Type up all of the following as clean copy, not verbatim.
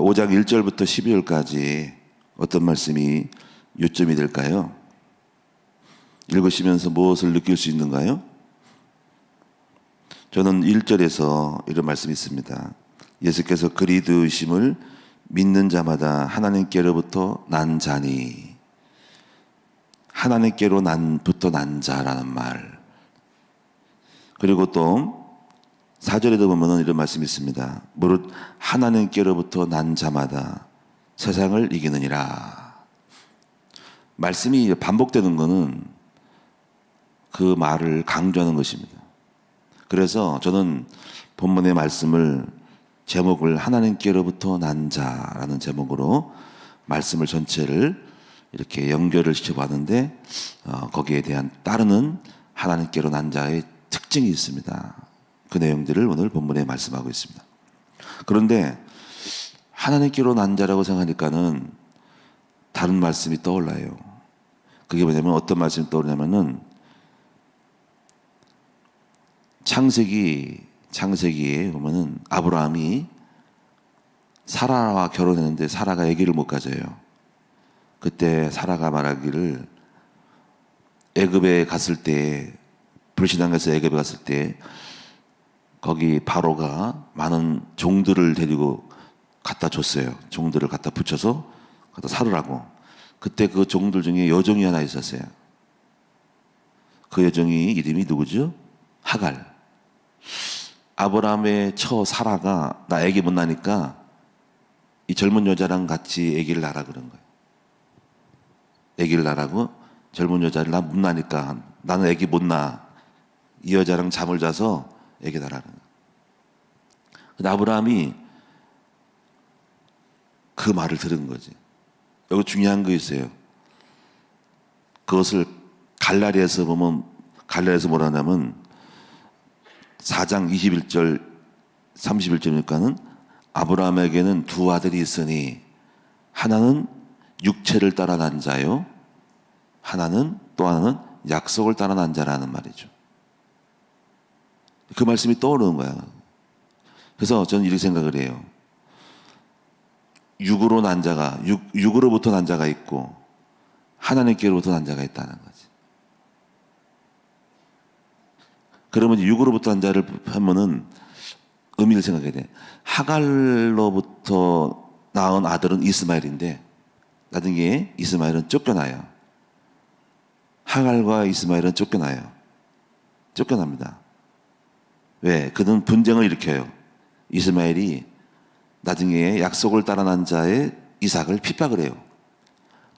5장 1절부터 12절까지 어떤 말씀이 요점이 될까요? 읽으시면서 무엇을 느낄 수 있는가요? 저는 1절에서 이런 말씀이 있습니다. 예수께서 그리스도이심을 믿는 자마다 하나님께로부터 난 자니, 하나님께로부터 난 자라는 말. 그리고 또 4절에도 보면 이런 말씀이 있습니다. 무릇 하나님께로부터 난 자마다 세상을 이기느니라. 말씀이 반복되는 것은 그 말을 강조하는 것입니다. 그래서 저는 본문의 말씀을 제목을 하나님께로부터 난 자라는 제목으로 말씀을 전체를 이렇게 연결을 시켜봤는데 거기에 대한 따르는 하나님께로 난 자의 특징이 있습니다. 그 내용들을 오늘 본문에 말씀하고 있습니다. 그런데 하나님께로 난 자라고 생각하니까는 다른 말씀이 떠올라요. 그게 뭐냐면 어떤 말씀이 떠오르냐면은 창세기에 보면은 아브라함이 사라와 결혼했는데 사라가 아기를 못 가져요. 그때 사라가 말하기를 애굽에 갔을 때 불신앙에서 애굽에 갔을 때 거기 바로가 많은 종들을 데리고 갖다 줬어요. 종들을 갖다 붙여서 갖다 살으라고. 그때 그 종들 중에 여종이 하나 있었어요. 그 여종이 이름이 누구죠? 하갈. 아브라함의 처 사라가 나 애기 못 나니까 이 젊은 여자랑 같이 애기를 낳으라 그런 거예요. 애기를 낳으라고 젊은 여자를 나 못 나니까 나는 애기 못 낳아. 이 여자랑 잠을 자서 애기 낳으라는 거예요. 근데 아브라함이 그 말을 들은 거지. 여기 중요한 거 있어요. 그것을 갈라디아서 보면 갈라디아서 뭐라 하냐면 4장 21절 31절이니까는 아브라함에게는 두 아들이 있으니 하나는 육체를 따라 난 자요, 또 하나는 약속을 따라 난 자라는 말이죠. 그 말씀이 떠오르는 거야. 그래서 저는 이렇게 생각을 해요. 육으로 난 자가 육으로부터 난 자가 있고 하나님께로부터 난 자가 있다는 거지. 그러면 육으로부터 난 자를 하면은 의미를 생각해야 돼. 하갈로부터 낳은 아들은 이스마엘인데 나중에 이스마엘은 쫓겨나요. 하갈과 이스마엘은 쫓겨납니다. 왜? 그는 분쟁을 일으켜요. 이스마엘이 나중에 약속을 따라 난 자의 이삭을 핍박을 해요.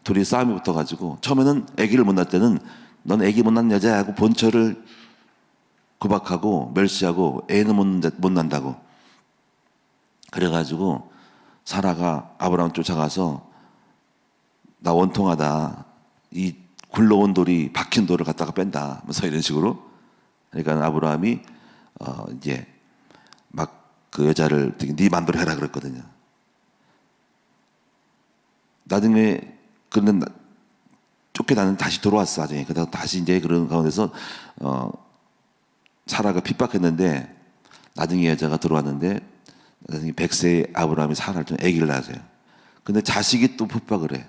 둘이 싸움이 붙어가지고 처음에는 아기를 못 낳을 때는 넌 아기 못 낳는 여자야 하고 본처를 구박하고 멸시하고 애는 못 낳는다고. 그래가지고 사라가 아브라함 쫓아가서 나 원통하다. 이 굴러온 돌이 박힌 돌을 갖다가 뺀다. 그래서 이런 식으로. 그러니까 아브라함이 이제 막 그 여자를 네 맘대로 해라 그랬거든요. 나중에 그는 쫓겨나는 다시 돌아왔어. 나중에 그다음 다시 이제 그런 가운데서 사라가 핍박했는데 나중에 여자가 들어왔는데 나중에 100세의 아브라함이 사라를 좀 아기를 낳았어요. 근데 자식이 또 핍박을 해.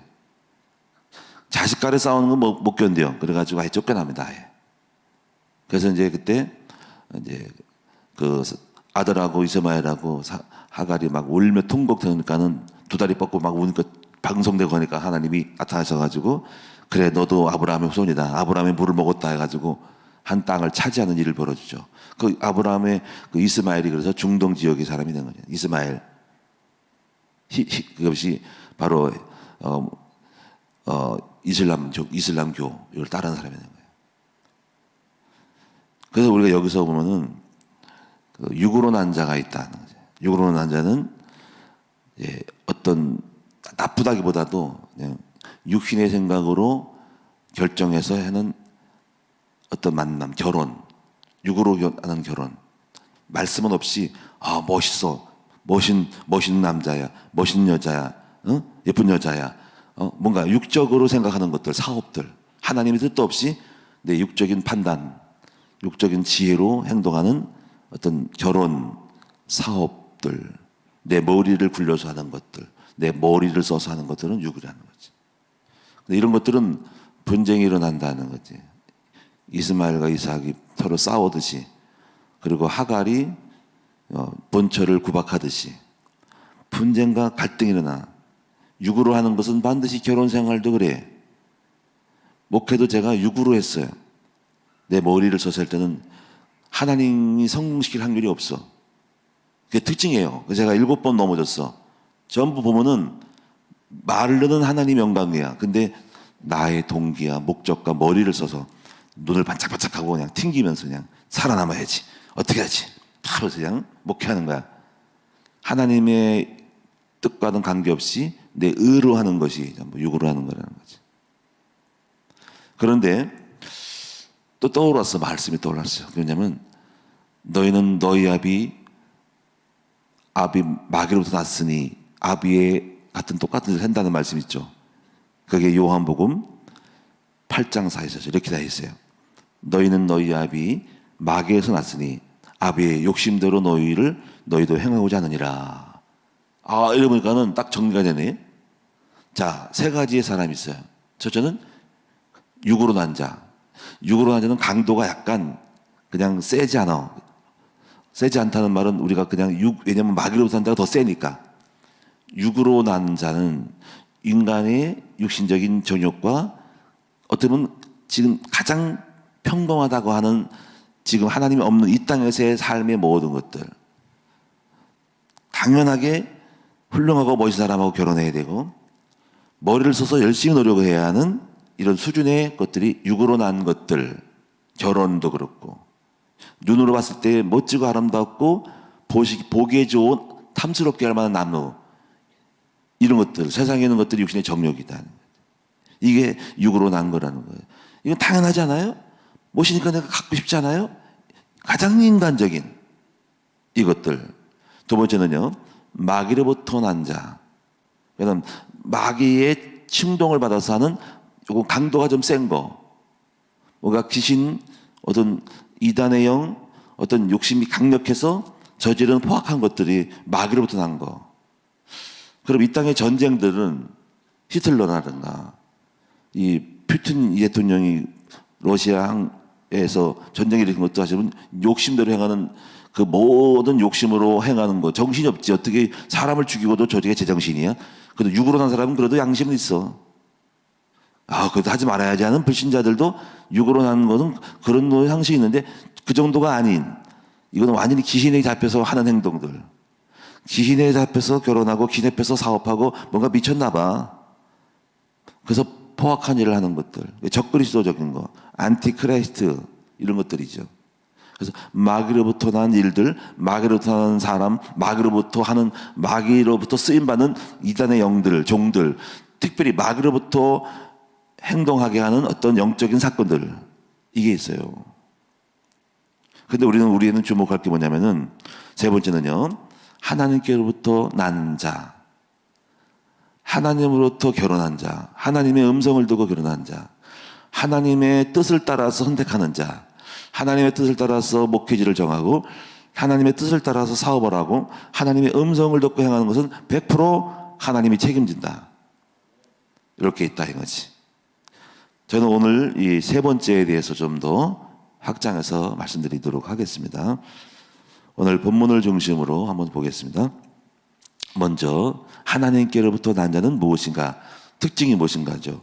자식과를 싸우는 건 못 견뎌요. 그래가지고 아예 쫓겨납니다. 아예. 그래서 이제 그때 이제 그 아들하고 이스마엘하고 하갈이 막 울며 통곡하니까는 두 다리 뻗고 막 우니까 방송되고 하니까 하나님이 나타나셔가지고 그래 너도 아브라함의 후손이다. 아브라함의 물을 먹었다 해가지고 한 땅을 차지하는 일을 벌어주죠. 그 아브라함의 그 이스마엘이 그래서 중동 지역의 사람이 된 거죠. 이스마엘. 그것이 바로 이슬람교를 따르는 사람이 된 거예요. 그래서 우리가 여기서 보면은 그 육으로 난 자가 있다는 거죠. 육으로 난 자는 어떤 나쁘다기보다도 그냥 육신의 생각으로 결정해서 하는 어떤 만남, 결혼, 육으로 하는 결혼. 말씀은 없이 멋있어, 멋있는 남자야, 멋있는 여자야, 예쁜 여자야. 뭔가 육적으로 생각하는 것들, 사업들, 하나님의 뜻도 없이 내 육적인 판단, 육적인 지혜로 행동하는 어떤 결혼, 사업들, 내 머리를 굴려서 하는 것들, 내 머리를 써서 하는 것들은 육이라는 거지. 근데 이런 것들은 분쟁이 일어난다는 거지. 이스마엘과 이삭이 서로 싸우듯이, 그리고 하갈이 본처를 구박하듯이 분쟁과 갈등이 일어나. 육으로 하는 것은 반드시 결혼 생활도 그래. 목회도 제가 육으로 했어요. 내 머리를 써서 할 때는 하나님이 성공시킬 확률이 없어. 그게 특징이에요. 제가 7번 넘어졌어. 전부 보면은 말을 넣는 하나님 영광이야. 근데 나의 동기야, 목적과 머리를 써서 눈을 반짝반짝하고 그냥 튕기면서 그냥 살아남아야지. 어떻게 하지? 바로 그냥 목회하는 거야. 하나님의 뜻과는 관계없이 내 의로 하는 것이 전부 육으로 하는 거라는 거지. 그런데 또 떠올랐어. 말씀이 떠올랐어요. 왜냐하면 너희는 너희 아비 마귀로부터 났으니 아비의 같은 똑같은 일을 한다는 말씀 있죠. 그게 요한복음 8장 4절에 이렇게 돼 있어요. 너희는 너희 아비 마귀에서 났으니 아비의 욕심대로 너희도 행하고자 하느니라. 이러니까는 딱 정리가 되네. 자, 세 가지의 사람이 있어요. 첫째는 육으로 난 자. 육으로 난 자는 강도가 약간 그냥 세지 않아. 세지 않다는 말은 우리가 그냥 왜냐면 마귀로부터 난 자가 더 세니까. 육으로 난 자는 인간의 육신적인 정욕과 어떻게 보면 지금 가장 평범하다고 하는 지금 하나님이 없는 이 땅에서의 삶의 모든 것들. 당연하게 훌륭하고 멋진 사람하고 결혼해야 되고 머리를 써서 열심히 노력을 해야 하는 이런 수준의 것들이 육으로 난 것들. 결혼도 그렇고 눈으로 봤을 때 멋지고 아름답고 보기에 좋은 탐스럽게 할 만한 나무, 이런 것들, 세상에 있는 것들이 육신의 정욕이다. 이게 육으로 난 거라는 거예요. 이건 당연하지 않아요? 멋이니까 내가 갖고 싶지 않아요? 가장 인간적인 이것들. 두 번째는요, 마귀로부터 난 자. 왜냐면 마귀의 충동을 받아서 하는 요거 강도가 좀 센 거. 뭔가 귀신, 어떤 이단의 영, 어떤 욕심이 강력해서 저지른 포악한 것들이 마귀로부터 난 거. 그럼 이 땅의 전쟁들은 히틀러라든가 이 푸틴 대통령이 러시아에서 전쟁을 일으킨 것도 하시면 욕심대로 행하는 그 모든 욕심으로 행하는 거. 정신이 없지. 어떻게 사람을 죽이고도 저게 제정신이야? 그래도 육으로 난 사람은 그래도 양심은 있어. 그래도 하지 말아야지 하는 불신자들도 육으로 나는 것은 그런 형식이 있는데 그 정도가 아닌, 이거는 완전히 귀신에 잡혀서 하는 행동들. 귀신에 잡혀서 결혼하고 귀신에 잡혀서 사업하고 뭔가 미쳤나 봐. 그래서 포악한 일을 하는 것들. 적그리스도적인 거. 안티크라이스트 이런 것들이죠. 그래서 마귀로부터 난 일들, 마귀로부터 난 사람, 마귀로부터 쓰임받는 이단의 영들, 종들, 특별히 마귀로부터 행동하게 하는 어떤 영적인 사건들, 이게 있어요. 근데 우리는 주목할 게 뭐냐면은, 세 번째는요, 하나님께로부터 난 자, 하나님으로부터 결혼한 자, 하나님의 음성을 두고 결혼한 자, 하나님의 뜻을 따라서 선택하는 자, 하나님의 뜻을 따라서 목회지를 정하고 하나님의 뜻을 따라서 사업을 하고 하나님의 음성을 듣고 행하는 것은 100% 하나님이 책임진다. 이렇게 있다 이거지. 저는 오늘 이 세 번째에 대해서 좀 더 확장해서 말씀드리도록 하겠습니다. 오늘 본문을 중심으로 한번 보겠습니다. 먼저 하나님께로부터 난 자는 무엇인가? 특징이 무엇인가죠?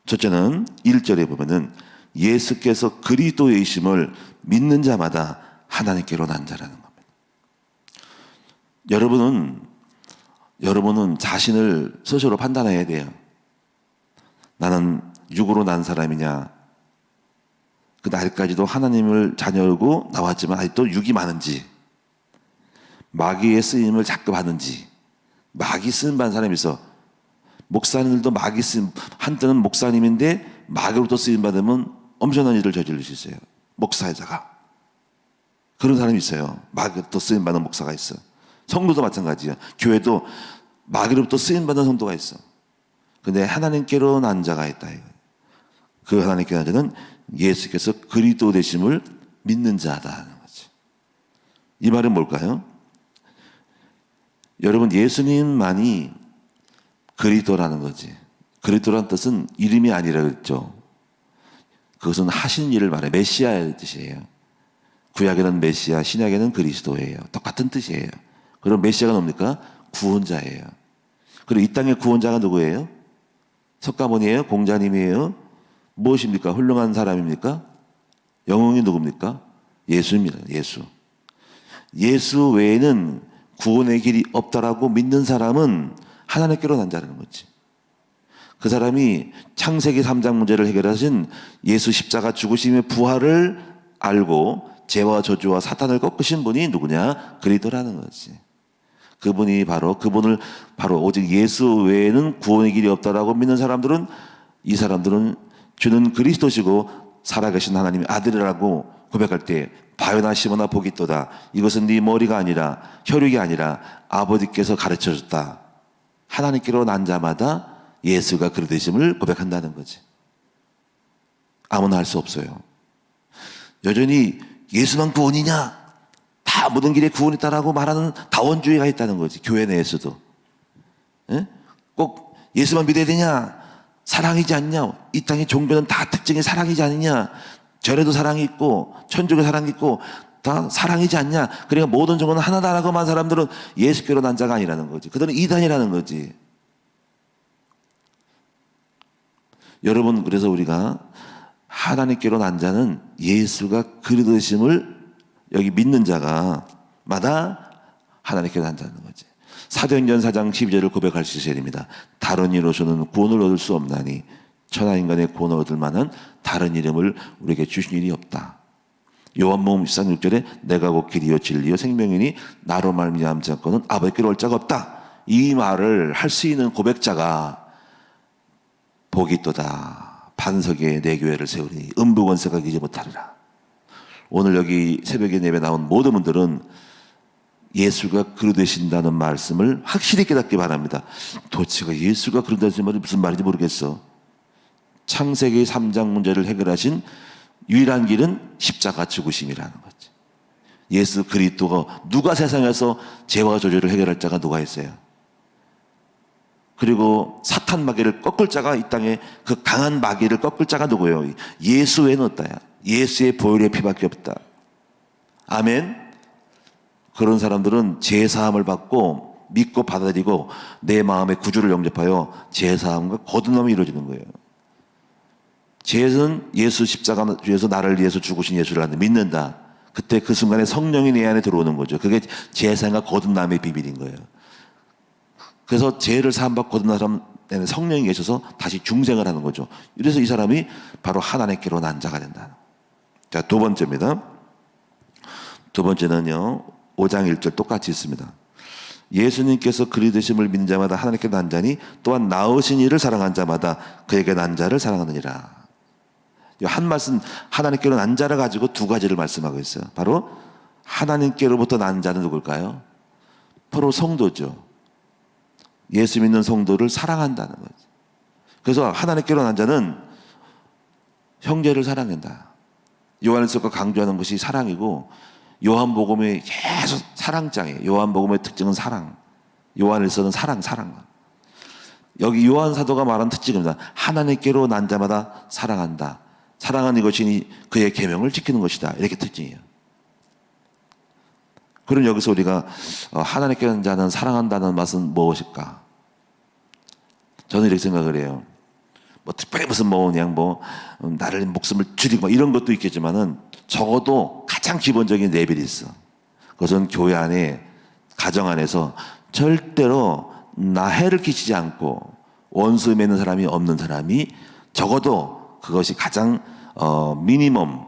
첫째는 1절에 보면은 예수께서 그리스도이심을 믿는 자마다 하나님께로 난 자라는 겁니다. 여러분은 자신을 스스로 판단해야 돼요. 나는 육으로 난 사람이냐? 그 날까지도 하나님을 자녀고 나왔지만 아직도 육이 많은지, 마귀의 쓰임을 자꾸 받는지. 마귀 쓰임 받는 사람이 있어. 목사님들도 마귀 쓰임, 한때는 목사님인데 마귀로부터 쓰임 받으면 엄청난 일을 저지를 수 있어요. 목사에다가. 그런 사람이 있어요. 마귀로부터 쓰임 받는 목사가 있어. 성도도 마찬가지야. 교회도 마귀로부터 쓰임 받는 성도가 있어. 근데 하나님께로 난 자가 있다. 그 하나님께 난 자는 예수께서 그리스도 되심을 믿는 자다는 거지. 이 말은 뭘까요? 여러분, 예수님만이 그리스도라는 거지. 그리스도라는 뜻은 이름이 아니라 그랬죠. 그것은 하신 일을 말해. 메시아의 뜻이에요. 구약에는 메시아, 신약에는 그리스도예요. 똑같은 뜻이에요. 그럼 메시아가 뭡니까? 구원자예요. 그리고 이 땅의 구원자가 누구예요? 석가모니예요? 공자님이에요? 무엇입니까? 훌륭한 사람입니까? 영웅이 누굽니까? 예수입니다. 예수. 예수 외에는 구원의 길이 없다라고 믿는 사람은 하나님께로 난 자라는 거지. 그 사람이 창세기 3장 문제를 해결하신 예수 십자가 죽으심의 부활을 알고 죄와 저주와 사탄을 꺾으신 분이 누구냐? 그리스도라는 거지. 그분을 바로 오직 예수 외에는 구원의 길이 없다라고 믿는 사람들은, 이 사람들은 주는 그리스도시고 살아계신 하나님의 아들이라고 고백할 때 바요나 시모나 복이 있도다. 이것은 네 머리가 아니라 혈육이 아니라 아버지께서 가르쳐줬다. 하나님께로 난 자마다 예수가 그리스도심을 고백한다는 거지. 아무나 할 수 없어요. 여전히 예수만 구원이냐? 다 모든 길에 구원이 있다라고 말하는 다원주의가 있다는 거지. 교회 내에서도. 에? 꼭 예수만 믿어야 되냐? 사랑이지 않냐? 이 땅의 종교는 다 특징이 사랑이지 않느냐? 절에도 사랑이 있고 천주교 사랑이 있고 다 사랑이지 않냐? 그러니까 모든 종교는 하나다라고 한 사람들은 예수께로 난 자가 아니라는 거지. 그들은 이단이라는 거지. 여러분, 그래서 우리가 하나님께로 난 자는 예수가 그리스도심을 여기 믿는 자가 마다 하나님께로 난 자는 거지. 사도행전 4장 12절을 고백할 수 있어야 됩니다. 다른 이로서는 구원을 얻을 수 없나니 천하인간의 구원을 얻을 만한 다른 이름을 우리에게 주신 일이 없다. 요한복음 14장 6절에 내가 곧 길이요 진리요 생명이니 나로 말미암지 않고는 아버지께로 올 자가 없다. 이 말을 할 수 있는 고백자가 복이 있도다. 반석에 내 교회를 세우니 음부권세가 이기지 못하리라. 오늘 여기 새벽에 예배 나온 모든 분들은 예수가 그리스도이신다는 말씀을 확실히 깨닫기 바랍니다. 도대체가 예수가 그리스도이신 말이 무슨 말인지 모르겠어. 창세기 3장 문제를 해결하신 유일한 길은 십자가 죽으심이라는 거지. 예수 그리스도가 누가 세상에서 죄와 저주를 해결할 자가 누가 있어요? 그리고 사탄 마귀를 꺾을 자가 이 땅에 그 강한 마귀를 꺾을 자가 누구예요? 예수 외에는 없다야. 예수의 보혈의 피밖에 없다. 아멘. 그런 사람들은 죄 사함을 받고 믿고 받아들이고 내 마음의 구주를 영접하여 죄 사함과 거듭남이 이루어지는 거예요. 죄는 예수 십자가 위에서 나를 위해서 죽으신 예수를 믿는다. 그때 그 순간에 성령이 내 안에 들어오는 거죠. 그게 죄 사함과 거듭남의 비밀인 거예요. 그래서 죄를 사함받고 거듭난 사람에는 성령이 계셔서 다시 중생을 하는 거죠. 이래서 이 사람이 바로 하나님께로 난 자가 된다. 자, 두 번째입니다. 두 번째는요, 5장 1절 똑같이 있습니다. 예수님께서 그리스도심을 믿는 자마다 하나님께 난 자니 또한 나으신 이를 사랑한 자마다 그에게 난 자를 사랑하느니라. 한 말씀, 하나님께로 난 자를 가지고 두 가지를 말씀하고 있어요. 바로 하나님께로부터 난 자는 누굴까요? 바로 성도죠. 예수 믿는 성도를 사랑한다는 거죠. 그래서 하나님께로 난 자는 형제를 사랑한다. 요한일서가 강조하는 것이 사랑이고 요한복음이 계속 사랑장이에요. 요한복음의 특징은 사랑. 요한일서는 사랑. 여기 요한 사도가 말한 특징입니다. 하나님께로 난 자마다 사랑한다. 사랑하는 것이니 그의 계명을 지키는 것이다. 이렇게 특징이에요. 그럼 여기서 우리가 하나님께로 난 자는 사랑한다는 맛은 무엇일까? 저는 이렇게 생각을 해요. 특별히 무슨 그냥 나를 목숨을 줄이고 이런 것도 있겠지만은 적어도 가장 기본적인 레벨이 있어. 그것은 교회 안에, 가정 안에서 절대로 나 해를 끼치지 않고 원수 맺는 사람이 없는 사람이 적어도 그것이 가장 미니멈,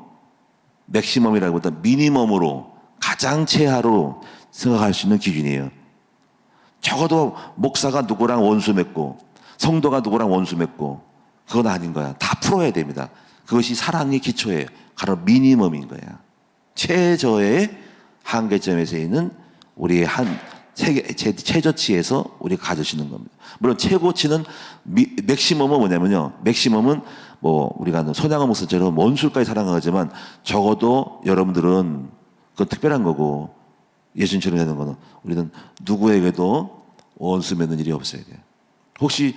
맥시멈이라기보다 미니멈으로 가장 최하로 생각할 수 있는 기준이에요. 적어도 목사가 누구랑 원수 맺고 성도가 누구랑 원수 맺고 그건 아닌 거야. 다 풀어야 됩니다. 그것이 사랑의 기초예요. 바로 미니멈인 거야. 최저의 한계점에서 있는 우리의 최저치에서 우리가 가질 수 있는 겁니다. 물론 최고치는 맥시멈은 뭐냐면요. 맥시멈은 우리가 손양호 목사처럼 원수까지 사랑하지만 적어도 여러분들은 그건 특별한 거고 예수님처럼 되는 거는 우리는 누구에게도 원수 맺는 일이 없어야 돼요. 혹시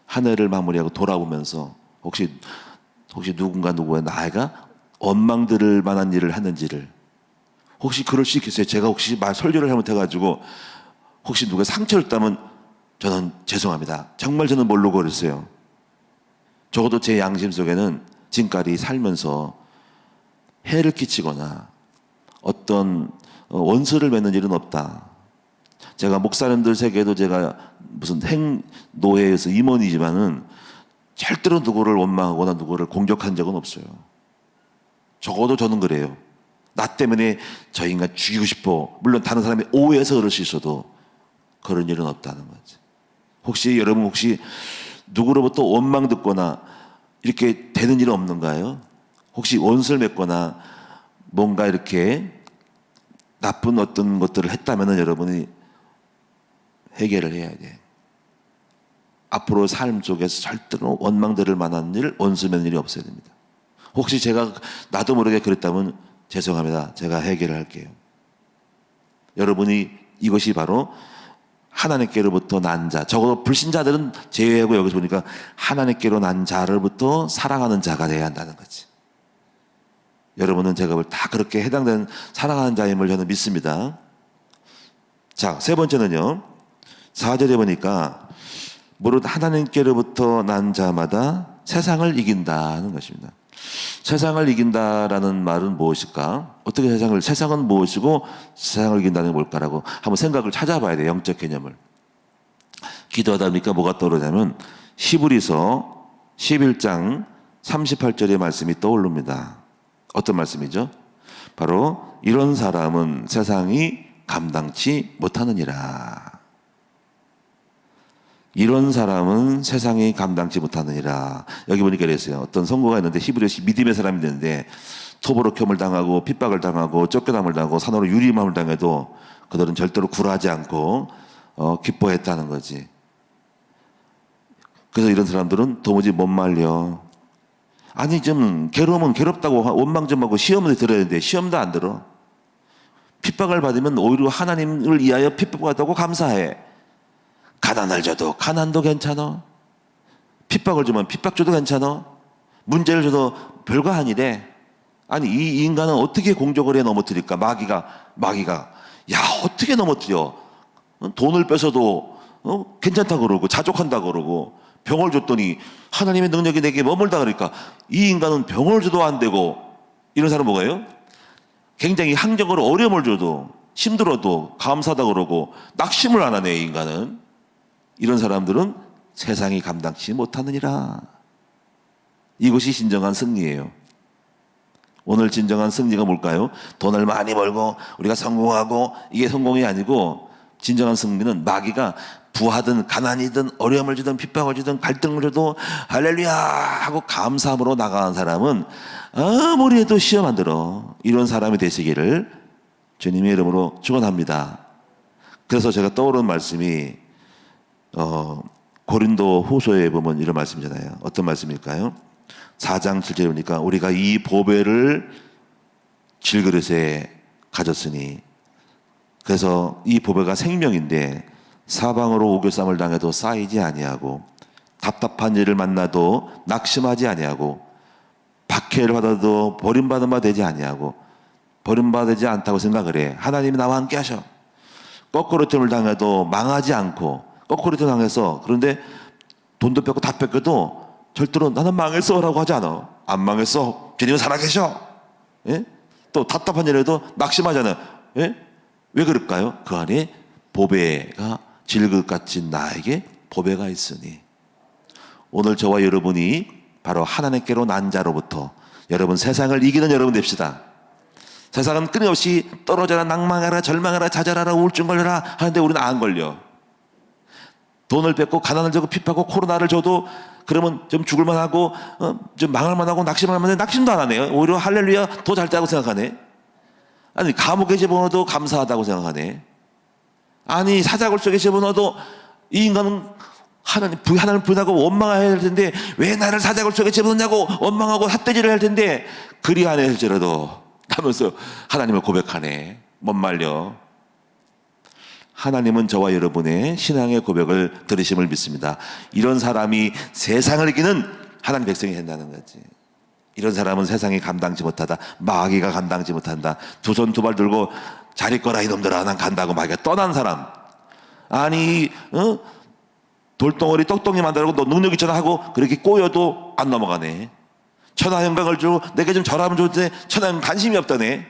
한 해를 마무리하고 돌아보면서 혹시 누구의 나이가 원망들을 만한 일을 했는지를 혹시 그럴 수 있겠어요? 제가 혹시 설교를 잘못해가지고 혹시 누가 상처를 따면 저는 죄송합니다. 정말 저는 모르고 그랬어요. 적어도 제 양심 속에는 지금까지 살면서 해를 끼치거나 어떤 원수를 맺는 일은 없다. 제가 목사님들 세계에도 제가 무슨 행노회에서 임원이지만은 절대로 누구를 원망하거나 누구를 공격한 적은 없어요. 적어도 저는 그래요. 나 때문에 저 인간 죽이고 싶어. 물론 다른 사람이 오해해서 그럴 수 있어도 그런 일은 없다는 거지. 혹시 여러분 혹시 누구로부터 원망 듣거나 이렇게 되는 일은 없는가요? 혹시 원수를 맺거나 뭔가 이렇게 나쁜 어떤 것들을 했다면 여러분이 해결을 해야 돼. 앞으로 삶 속에서 절대로 원망 들을 만한 일, 원수 맺는 일이 없어야 됩니다. 혹시 제가 나도 모르게 그랬다면 죄송합니다. 제가 해결을 할게요. 여러분이 이것이 바로 하나님께로부터 난 자, 적어도 불신자들은 제외하고 여기서 보니까 하나님께로 난 자로부터 사랑하는 자가 돼야 한다는 거지. 여러분은 제가 볼 다 그렇게 해당되는 사랑하는 자임을 저는 믿습니다. 자, 세 번째는요. 4절에 보니까 무릇 하나님께로부터 난 자마다 세상을 이긴다는 것입니다. 세상을 이긴다라는 말은 무엇일까? 어떻게 세상은 무엇이고 세상을 이긴다는 게 뭘까라고 한번 생각을 찾아봐야 돼요. 영적 개념을. 기도하다 보니까 뭐가 떠오르냐면 히브리서 11장 38절의 말씀이 떠오릅니다. 어떤 말씀이죠? 바로 이런 사람은 세상이 감당치 못하느니라. 이런 사람은 세상이 감당치 못하느니라. 여기 보니까 그랬어요. 어떤 선고가 있는데 히브리서 믿음의 사람이 있는데 토보로켬을 당하고 핍박을 당하고 쫓겨남을 당하고 산으로 유림함을 당해도 그들은 절대로 굴하지 않고 기뻐했다는 거지. 그래서 이런 사람들은 도무지 못 말려. 아니 좀 괴로우면 괴롭다고 원망 좀 하고 시험을 들어야 되는데 시험도 안 들어. 핍박을 받으면 오히려 하나님을 위하여 핍박받다고 감사해. 가난을 줘도 가난도 괜찮아. 핍박을 주면 핍박 줘도 괜찮아. 문제를 줘도 별거 아니래. 아니 이 인간은 어떻게 공적을 해 넘어뜨릴까? 마귀가 야 어떻게 넘어뜨려? 돈을 뺏어도 괜찮다 그러고 자족한다 그러고 병을 줬더니 하나님의 능력이 내게 머물다 그러니까 이 인간은 병을 줘도 안 되고 이런 사람 뭐가요? 굉장히 항적으로 어려움을 줘도 힘들어도 감사하다 그러고 낙심을 안 하네 이 인간은. 이런 사람들은 세상이 감당치 못하느니라. 이것이 진정한 승리예요. 오늘 진정한 승리가 뭘까요? 돈을 많이 벌고 우리가 성공하고 이게 성공이 아니고 진정한 승리는 마귀가 부하든 가난이든 어려움을 주든 핍박을 주든 갈등을 줘도 할렐루야 하고 감사함으로 나가는 사람은 아무리 해도 시험 안 들어. 이런 사람이 되시기를 주님의 이름으로 축원합니다. 그래서 제가 떠오르는 말씀이 고린도 후서에 보면 이런 말씀이잖아요. 어떤 말씀일까요? 4장 7절에 보니까 우리가 이 보배를 질그릇에 가졌으니 그래서 이 보배가 생명인데 사방으로 오교쌈을 당해도 쌓이지 아니하고 답답한 일을 만나도 낙심하지 아니하고 박해를 받아도 버림받은 바 되지 아니하고 버림받지 않다고 생각을 해. 하나님이 나와 함께 하셔. 거꾸로 틈을 당해도 망하지 않고 거꾸로 틈 당해서 그런데 돈도 뺏고 다 뺏겨도 절대로 나는 망했어 라고 하지 않아. 안 망했어. 주님은 살아계셔. 예? 또 답답한 일에도 낙심하잖아요. 예? 왜 그럴까요? 그 안에 보배가 질그같이 나에게 보배가 있으니. 오늘 저와 여러분이 바로 하나님께로 난 자로부터 여러분 세상을 이기는 여러분 됩시다. 세상은 끊임없이 떨어져라 낭망하라 절망하라 좌절하라 우울증 걸려라 하는데 우리는 안 걸려. 돈을 뺏고 가난을 주고 핍하고 코로나를 줘도 그러면 좀 죽을만 하고 좀 망할만 하고 낙심을 하면 낙심도 안 하네요. 오히려 할렐루야 더 잘 되다고 생각하네. 아니 감옥에 집어넣어도 감사하다고 생각하네. 아니 사자굴 속에 집어넣어도 이 인간은 하나님 부인하고 원망해야 할 텐데 왜 나를 사자굴 속에 집어넣냐고 원망하고 삿대질을 할 텐데 그리 안에 할지라도 하면서 하나님을 고백하네. 못 말려. 하나님은 저와 여러분의 신앙의 고백을 들으심을 믿습니다. 이런 사람이 세상을 이기는 하나님 백성이 된다는 거지. 이런 사람은 세상이 감당지 못하다. 마귀가 감당지 못한다. 두 손 두 발 들고 잘 있거라 이놈들아 난 간다고 마귀가 떠난 사람. 아니 돌덩어리 떡덩이 만들고 너 능력 있잖아 하고 그렇게 꼬여도 안 넘어가네. 천하 영광을 주고 내게 좀 절하면 좋은데 천하 영광 관심이 없다네.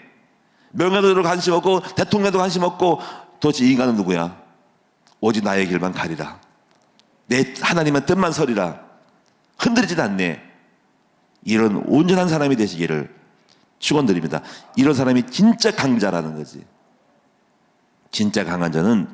명예도 관심 없고 대통령도 관심 없고 도대체 이 인간은 누구야? 오직 나의 길만 가리라. 내 하나님의 뜻만 서리라. 흔들리지도 않네. 이런 온전한 사람이 되시기를 축원드립니다. 이런 사람이 진짜 강자라는 거지. 진짜 강한 자는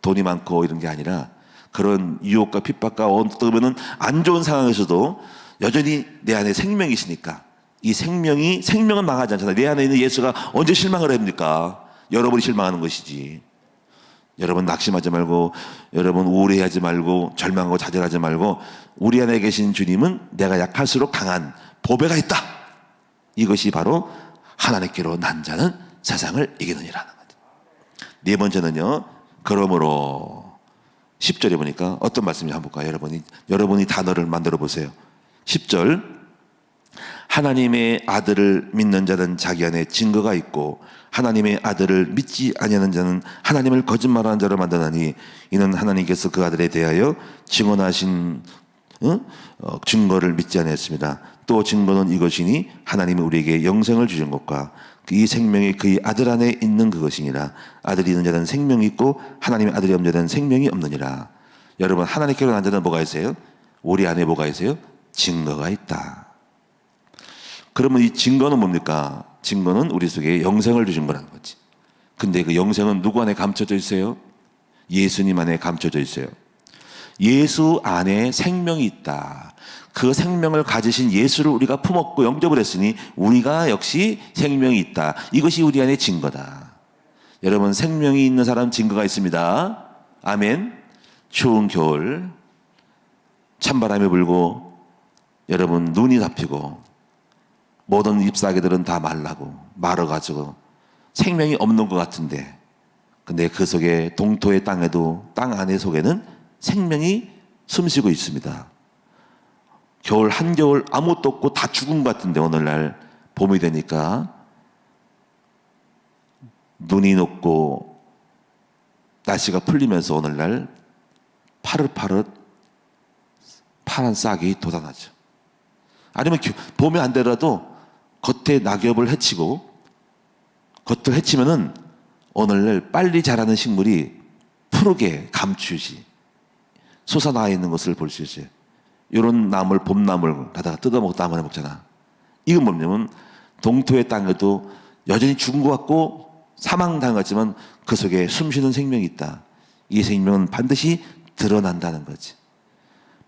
돈이 많고 이런 게 아니라 그런 유혹과 핍박과 어떻게 보면 안 좋은 상황에서도 여전히 내 안에 생명이시니까 이 생명은 망하지 않잖아요. 내 안에 있는 예수가 언제 실망을 합니까? 여러분이 실망하는 것이지. 여러분 낙심하지 말고 여러분 우울해하지 말고 절망하고 좌절하지 말고 우리 안에 계신 주님은 내가 약할수록 강한 보배가 있다. 이것이 바로 하나님께로 난 자는 세상을 이기느니라는 거죠. 네 번째는요. 그러므로 10절에 보니까 어떤 말씀인지 한번 볼까요? 여러분이 단어를 만들어 보세요. 10절 하나님의 아들을 믿는 자는 자기 안에 증거가 있고 하나님의 아들을 믿지 아니하는 자는 하나님을 거짓말하는 자로 만드나니 이는 하나님께서 그 아들에 대하여 증언하신 증거를 믿지 아니했습니다. 또 증거는 이것이니 하나님이 우리에게 영생을 주신 것과 이 생명이 그의 아들 안에 있는 그것이니라. 아들이 있는 자는 생명이 있고 하나님의 아들이 없는 자는 생명이 없느니라. 여러분 하나님께로 난 자는 뭐가 있어요? 우리 안에 뭐가 있어요? 증거가 있다. 그러면 이 증거는 뭡니까? 증거는 우리 속에 영생을 주신 거라는 거지. 근데 그 영생은 누구 안에 감춰져 있어요? 예수님 안에 감춰져 있어요. 예수 안에 생명이 있다. 그 생명을 가지신 예수를 우리가 품었고 영접을 했으니 우리가 역시 생명이 있다. 이것이 우리 안에 증거다. 여러분 생명이 있는 사람 증거가 있습니다. 아멘. 추운 겨울 찬바람이 불고 여러분 눈이 잡히고 모든 잎사귀들은 다 말라가지고 생명이 없는 것 같은데 근데 그 속에 동토의 땅에도 땅 안의 속에는 생명이 숨쉬고 있습니다. 겨울 한겨울 아무것도 없고 다 죽은 것 같은데 오늘날 봄이 되니까 눈이 녹고 날씨가 풀리면서 오늘날 파릇파릇 파란 싹이 돋아나죠. 아니면 봄이 안 되더라도 겉에 낙엽을 헤치고 겉을 헤치면은 오늘날 빨리 자라는 식물이 푸르게 감추시 솟아나 있는 것을 볼 수 있어요. 이런 나물, 봄나물 가다가 뜯어먹고 나물 해먹잖아. 이건 뭐냐면 동토의 땅에도 여전히 죽은 것 같고 사망당한 것 같지만 그 속에 숨쉬는 생명이 있다. 이 생명은 반드시 드러난다는 거지.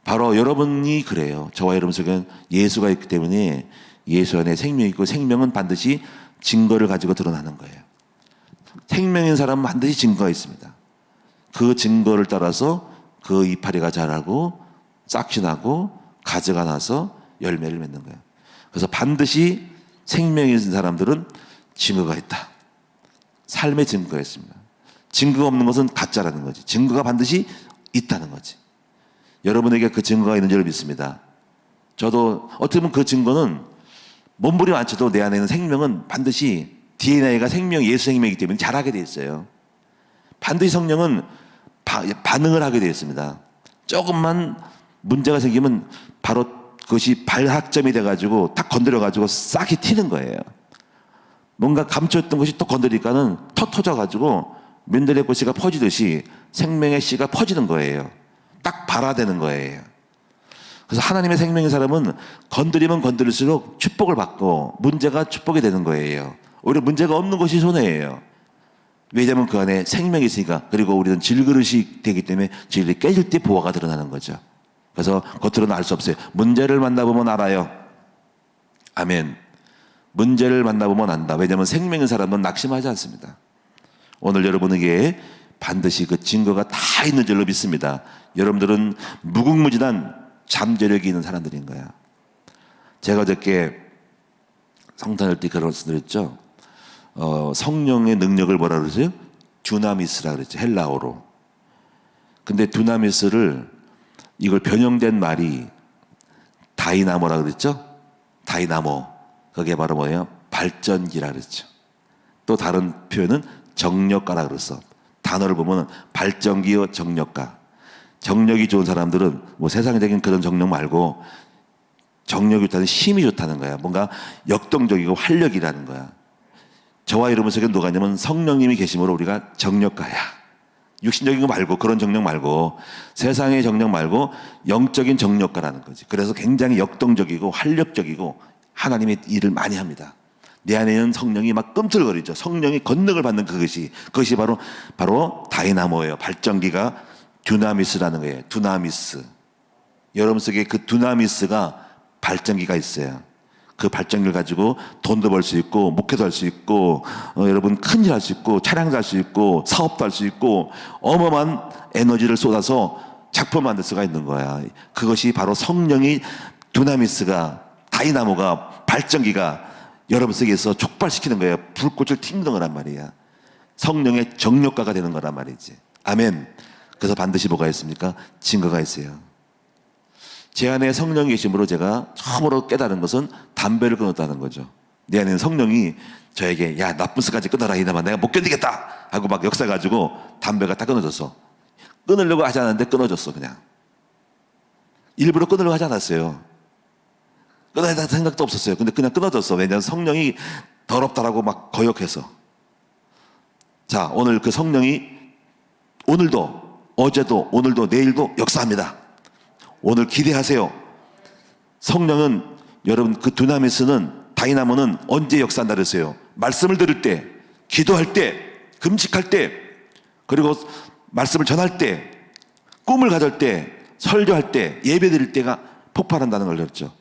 바로 여러분이 그래요. 저와 여러분 속에는 예수가 있기 때문에 예수 안에 생명이 있고 생명은 반드시 증거를 가지고 드러나는 거예요. 생명인 사람은 반드시 증거가 있습니다. 그 증거를 따라서 그 이파리가 자라고 싹이 나고 가지가 나서 열매를 맺는 거예요. 그래서 반드시 생명이 있는 사람들은 증거가 있다. 삶의 증거가 있습니다. 증거가 없는 것은 가짜라는 거지. 증거가 반드시 있다는 거지. 여러분에게 그 증거가 있는 줄 믿습니다. 저도 어떻게 보면 그 증거는 몸부림 안 쳐도 내 안에 있는 생명은 반드시 DNA가 예수 생명이기 때문에 자라게 돼 있어요. 반드시 성령은 반응을 하게 되어 있습니다. 조금만 문제가 생기면 바로 그것이 발학점이 돼가지고 딱 건드려가지고 싹이 튀는 거예요. 뭔가 감춰있던 것이 또 건드리니까는 터져가지고 민들레꽃 씨가 퍼지듯이 생명의 씨가 퍼지는 거예요. 딱 발화되는 거예요. 그래서 하나님의 생명인 사람은 건드리면 건드릴수록 축복을 받고 문제가 축복이 되는 거예요. 오히려 문제가 없는 것이 손해예요. 왜냐하면 그 안에 생명이 있으니까. 그리고 우리는 질그릇이 되기 때문에 질이 깨질 때 보화가 드러나는 거죠. 그래서 겉으로는 알 수 없어요. 문제를 만나보면 알아요. 아멘. 문제를 만나보면 안다. 왜냐하면 생명인 사람은 낙심하지 않습니다. 오늘 여러분에게 반드시 그 증거가 다 있는 줄로 믿습니다. 여러분들은 무궁무진한 잠재력이 있는 사람들인 거야. 제가 어저께 성탄절 때 그런 말씀 드렸죠. 성령의 능력을 뭐라 그러세요? 듀나미스라 그랬죠. 헬라어로. 근데 듀나미스를 이걸 변형된 말이 다이나모라 그랬죠. 다이나모. 그게 바로 뭐예요? 발전기라 그랬죠. 또 다른 표현은 정력가라 그랬어. 단어를 보면 발전기와 정력가. 정력이 좋은 사람들은 뭐 세상적인 그런 정력 말고 정력이 좋다는 힘이 좋다는 거야. 뭔가 역동적이고 활력이라는 거야. 저와 여러분 속에 누가 있냐면 성령님이 계심으로 우리가 정력가야. 육신적인 거 말고, 그런 정력 말고, 세상의 정력 말고 영적인 정력가라는 거지. 그래서 굉장히 역동적이고 활력적이고 하나님의 일을 많이 합니다. 내 안에는 성령이 막 꿈틀거리죠. 성령이 권능을 받는 그것이 바로 다이나모예요. 발전기가 듀나미스라는 거예요. 듀나미스. 여러분 속에 그 듀나미스가 발전기가 있어요. 그 발전기를 가지고 돈도 벌 수 있고, 목회도 할 수 있고, 여러분 큰일 할 수 있고, 차량도 할 수 있고, 사업도 할 수 있고, 어마어마한 에너지를 쏟아서 작품 만들 수가 있는 거야. 그것이 바로 성령이 듀나미스가, 다이나모가, 발전기가 여러분 속에서 촉발시키는 거예요. 불꽃을 튕기는 거란 말이야. 성령의 정력가가 되는 거란 말이지. 아멘. 그래서 반드시 뭐가 있습니까? 증거가 있어요. 제 안에 성령이 계심으로 제가 처음으로 깨달은 것은 담배를 끊었다는 거죠. 내 안에는 성령이 저에게 야, 나쁜 습관까지 끊어라 이놈아, 내가 못 견디겠다 하고 막 역사 가지고 담배가 딱 끊어졌어. 끊으려고 하지 않았는데 끊어졌어. 그냥 일부러 끊으려고 하지 않았어요. 끊어야 될 생각도 없었어요. 근데 그냥 끊어졌어. 왜냐하면 성령이 더럽다라고 막 거역해서. 자, 오늘 그 성령이 오늘도, 어제도, 오늘도, 내일도 역사합니다. 오늘 기대하세요. 성령은, 여러분, 그 듀나미스는, 다이나모는 언제 역사한다 그랬어요? 말씀을 들을 때, 기도할 때, 금식할 때, 그리고 말씀을 전할 때, 꿈을 가질 때, 설교할 때, 예배 드릴 때가 폭발한다는 걸 그랬죠.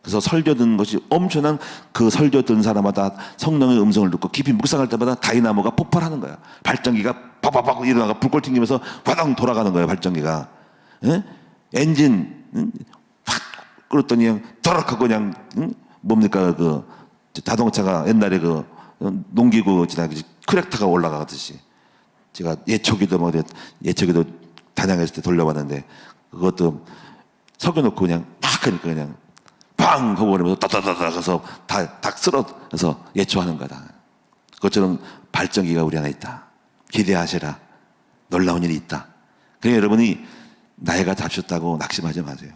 그래서 설교 듣는 것이 엄청난, 그 설교 듣는 사람마다 성령의 음성을 듣고 깊이 묵상할 때마다 다이나모가 폭발하는 거야. 발전기가 팍팍팍 일어나가 불꽃 튕기면서 화당 돌아가는 거예요. 발전기가. 예? 엔진 확 끌었더니 그냥 더럭하고 그냥 뭡니까 그 자동차가 옛날에 그 농기구 지나기 크랙타가 올라가듯이. 제가 예초기도 단양했을 때 돌려봤는데 그것도 석여놓고 그냥 팍 하니까 그냥 팡 하고 그러면서 따다다다 가서 다 쓸어서 예초하는 거다. 그것처럼 발전기가 우리 안에 있다. 기대하시라. 놀라운 일이 있다. 그러니까 여러분이 나이가 잡셨다고 낙심하지 마세요.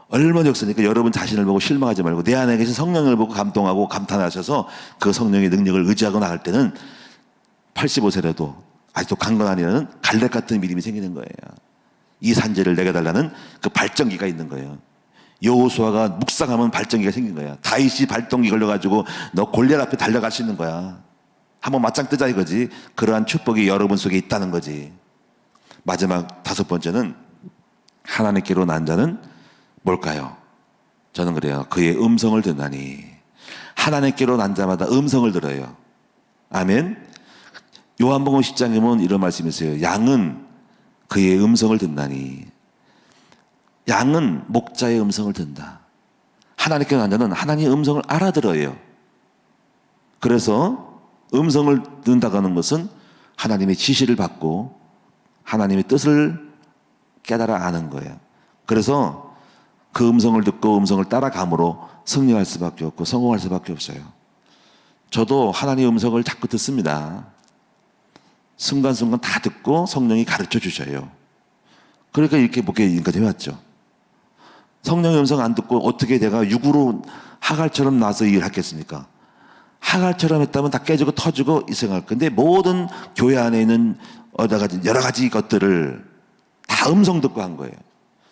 얼마나 역사니까 여러분 자신을 보고 실망하지 말고 내 안에 계신 성령을 보고 감동하고 감탄하셔서 그 성령의 능력을 의지하고 나갈 때는 85세라도 아직도 강건하니라는 갈렙 같은 믿음이 생기는 거예요. 이 산재를 내게 달라는 그 발전기가 있는 거예요. 여호수아가 묵상하면 발전기가 생긴 거야. 다윗이 발동기 걸려가지고 너 골리앗 앞에 달려갈 수 있는 거야. 한번 맞짱 뜨자 이거지. 그러한 축복이 여러분 속에 있다는 거지. 마지막 5번째는 하나님께로 난 자는 뭘까요? 저는 그래요. 그의 음성을 듣나니. 하나님께로 난 자마다 음성을 들어요. 아멘. 요한복음 10장에 보면 이런 말씀이 있어요. 양은 그의 음성을 듣나니. 양은 목자의 음성을 듣는다. 하나님께로 난 자는 하나님의 음성을 알아들어요. 그래서 음성을 듣는다고 하는 것은 하나님의 지시를 받고 하나님의 뜻을 깨달아 아는 거예요. 그래서 그 음성을 듣고 음성을 따라감으로 승리할 수밖에 없고 성공할 수밖에 없어요. 저도 하나님의 음성을 자꾸 듣습니다. 순간순간 다 듣고 성령이 가르쳐 주셔요. 그러니까 이렇게 목회인까지 해왔죠. 성령의 음성 안 듣고 어떻게 내가 육으로 하갈처럼 나서 일을 하겠습니까? 하갈처럼 했다면 다 깨지고 터지고 이 생각할 건데 모든 교회 안에 있는 여러 가지 것들을 다 음성 듣고 한 거예요.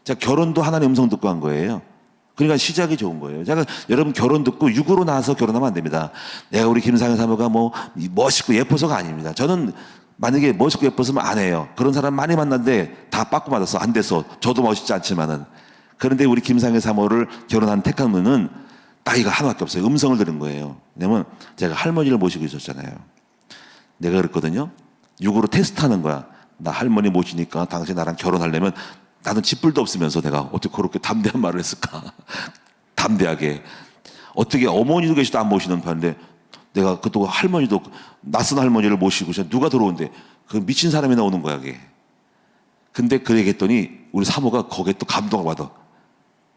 자, 결혼도 하나님 음성 듣고 한 거예요. 그러니까 시작이 좋은 거예요. 제가 여러분 결혼 듣고 육으로 나와서 결혼하면 안 됩니다. 내가 우리 김상현 사모가 뭐 멋있고 예뻐서가 아닙니다. 저는 만약에 멋있고 예뻐서면 안 해요. 그런 사람 많이 만났는데 다 빠꾸 맞았어. 안 돼서. 저도 멋있지 않지만은. 그런데 우리 김상현 사모를 결혼한 택한 분은 나이가 하나밖에 없어요. 음성을 들은 거예요. 왜냐면 제가 할머니를 모시고 있었잖아요. 내가 그랬거든요. 육으로 테스트하는 거야. 나 할머니 모시니까 당신 나랑 결혼하려면 나는 짓불도 없으면서 내가 어떻게 그렇게 담대한 말을 했을까? 담대하게. 어떻게 어머니도 계시도 안 모시는 편인데 내가 그또 할머니도 낯선 할머니를 모시고 누가 들어오는데 그 미친 사람이 나오는 거야 그게. 근데 그 얘기했더니 우리 사모가 거기에 또 감동을 받아.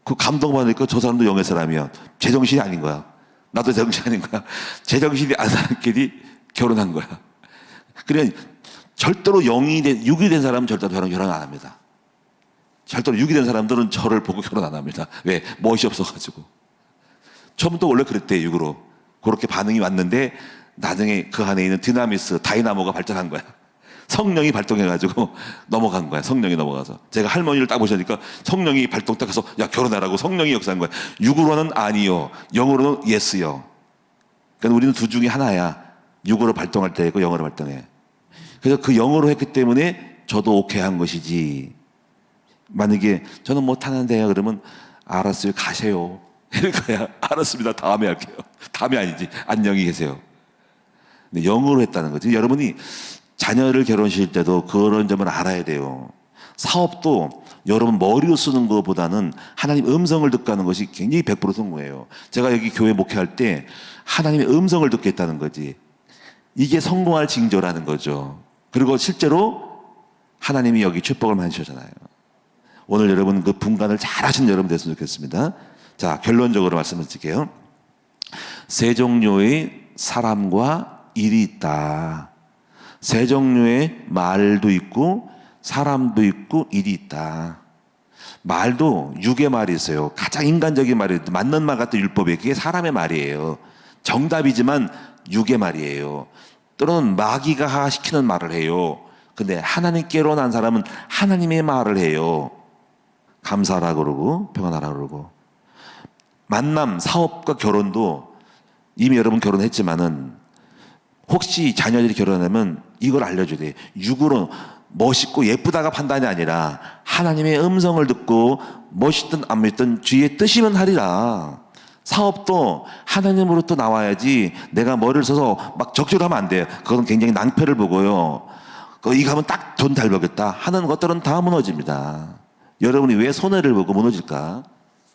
그 감동받으니까 저 사람도 영의 사람이야. 제정신이 아닌 거야. 나도 제정신이 아닌 거야. 제정신이 아닌 사람끼리 결혼한 거야. 그래 절대로 육이 된 사람은 절대로 저랑 결혼 안 합니다. 절대로 육이 된 사람들은 저를 보고 결혼 안 합니다. 왜? 멋이 없어가지고. 처음부터 원래 그랬대, 육으로. 그렇게 반응이 왔는데 나중에 그 안에 있는 다이나모가 발전한 거야. 성령이 발동해가지고 넘어간 거야. 성령이 넘어가서. 제가 할머니를 딱 보시니까 성령이 발동 딱 해서 야, 결혼하라고 성령이 역사한 거야. 육으로는 아니요. 영으로는 예스요. 그러니까 우리는 둘 중에 하나야. 육으로 발동할 때 있고 영으로 발동해. 그래서 그 영으로 했기 때문에 저도 오케이 한 것이지. 만약에 저는 못하는데요. 그러면 알았어요. 가세요. 이럴 거야. 알았습니다. 다음에 할게요. 다음에 아니지. 안녕히 계세요. 근데 영으로 했다는 거지. 여러분이 자녀를 결혼시킬 때도 그런 점을 알아야 돼요. 사업도 여러분 머리로 쓰는 것보다는 하나님 음성을 듣고 하는 것이 굉장히 100% 성공해요. 제가 여기 교회 목회할 때 하나님의 음성을 듣겠다는 거지. 이게 성공할 징조라는 거죠. 그리고 실제로 하나님이 여기 축복을 많이 주셨잖아요. 오늘 여러분 그 분간을 잘 하신 여러분 됐으면 좋겠습니다. 자, 결론적으로 말씀을 드릴게요. 세 종류의 사람과 일이 있다. 세 종류의 말도 있고 사람도 있고 일이 있다. 말도 육의 말이 있어요. 가장 인간적인 말이 맞는 말 같은 율법이에요. 그게 사람의 말이에요. 정답이지만 육의 말이에요. 때로는 마귀가 시키는 말을 해요. 근데 하나님께로 난 사람은 하나님의 말을 해요. 감사하라 그러고 평안하라 그러고. 만남, 사업과 결혼도 이미 여러분 결혼했지만은 혹시 자녀들이 결혼하면 이걸 알려줘야 돼. 육으로 멋있고 예쁘다가 판단이 아니라 하나님의 음성을 듣고 멋있든 안 멋있든 주의 뜻이면 하리라. 사업도 하나님으로부터 나와야지 내가 머리를 써서 막 적절하면 안 돼요. 그건 굉장히 낭패를 보고요. 이거 하면 딱 돈 잘 벌겠다 하는 것들은 다 무너집니다. 여러분이 왜 손해를 보고 무너질까?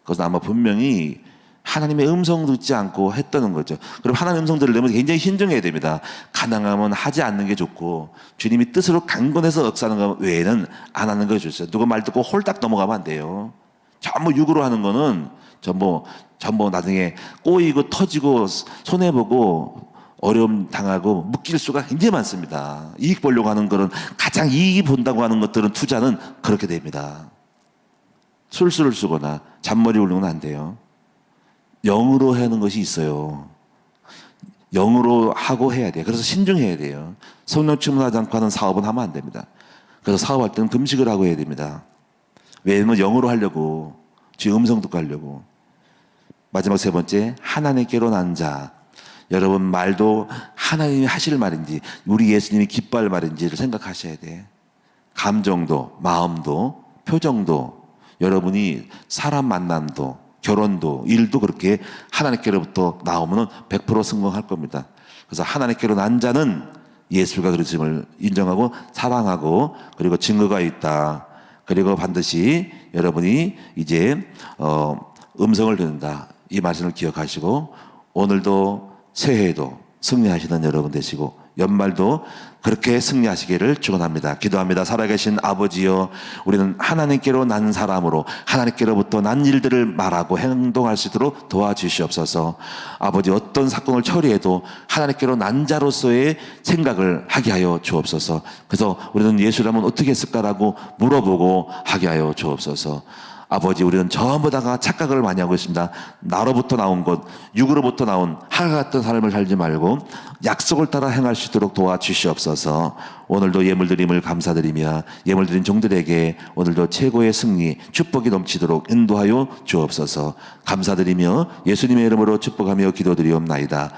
그것은 아마 분명히 하나님의 음성 듣지 않고 했다는 거죠. 그럼 하나님의 음성 들으려면 굉장히 신중해야 됩니다. 가능하면 하지 않는 게 좋고 주님이 뜻으로 강권해서 역사하는 것 외에는 안 하는 게 좋죠. 누가 말 듣고 홀딱 넘어가면 안 돼요. 전부 육으로 하는 거는 전부 나중에 꼬이고 터지고 손해보고 어려움 당하고 묶일 수가 굉장히 많습니다. 이익 보려고 하는 거는 가장 이익이 본다고 하는 것들은 투자는 그렇게 됩니다. 술수를 쓰거나 잔머리 올리면 안 돼요. 영으로 하는 것이 있어요. 영으로 하고 해야 돼요. 그래서 신중해야 돼요. 성령 충만하지 않고 하는 사업은 하면 안 됩니다. 그래서 사업할 때는 금식을 하고 해야 됩니다. 왜냐면 영으로 하려고, 주의 음성 듣고 하려고. 마지막 세 번째, 하나님께로 난 자. 여러분 말도 하나님이 하실 말인지 우리 예수님이 기뻐할 말인지를 생각하셔야 돼. 감정도 마음도 표정도 여러분이 사람 만남도 결혼도 일도 그렇게 하나님께로부터 나오면 100% 성공할 겁니다. 그래서 하나님께로 난 자는 예수가 그리스도를 인정하고 사랑하고 그리고 증거가 있다. 그리고 반드시 여러분이 이제 음성을 듣는다. 이 말씀을 기억하시고 오늘도 새해에도 승리하시는 여러분 되시고 연말도 그렇게 승리하시기를 축원합니다. 기도합니다. 살아계신 아버지여, 우리는 하나님께로 난 사람으로 하나님께로부터 난 일들을 말하고 행동할 수 있도록 도와주시옵소서. 아버지, 어떤 사건을 처리해도 하나님께로 난 자로서의 생각을 하게 하여 주옵소서. 그래서 우리는 예수라면 어떻게 했을까라고 물어보고 하게 하여 주옵소서. 아버지, 우리는 전부 다가 착각을 많이 하고 있습니다. 나로부터 나온 것, 육으로부터 나온 하가 같은 삶을 살지 말고 약속을 따라 행할 수 있도록 도와주시옵소서. 오늘도 예물드림을 감사드리며 예물드린 종들에게 오늘도 최고의 승리, 축복이 넘치도록 인도하여 주옵소서. 감사드리며 예수님의 이름으로 축복하며 기도드리옵나이다.